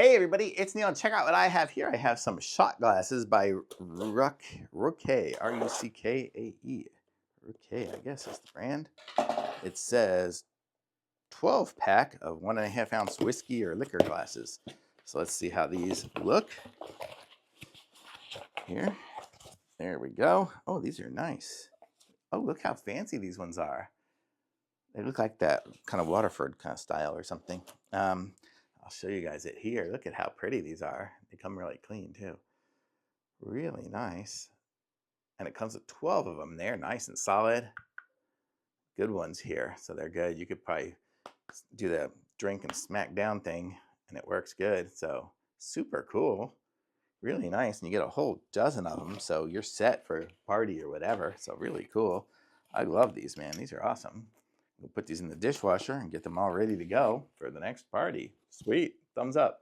Hey everybody, it's Neil. Check out what I have here. I have some shot glasses by Ruckae, Ruckae. Ruckae, I guess is the brand. It says 12 pack of 1.5 ounce whiskey or liquor glasses. So let's see how these look. Here, there we go. Oh, these are nice. Oh, look how fancy these ones are. They look like that kind of Waterford kind of style or something. I'll show you guys it here. Look at how pretty these are. They come really clean too. Really nice. And it comes with 12 of them. They're nice and solid. Good ones here. So they're good. You could probably do the drink and smack down thing and it works good. So super cool. Really nice. And you get a whole dozen of them. So you're set for a party or whatever. So really cool. I love these, man. These are awesome. We'll put these in the dishwasher and get them all ready to go for the next party. Sweet. Thumbs up.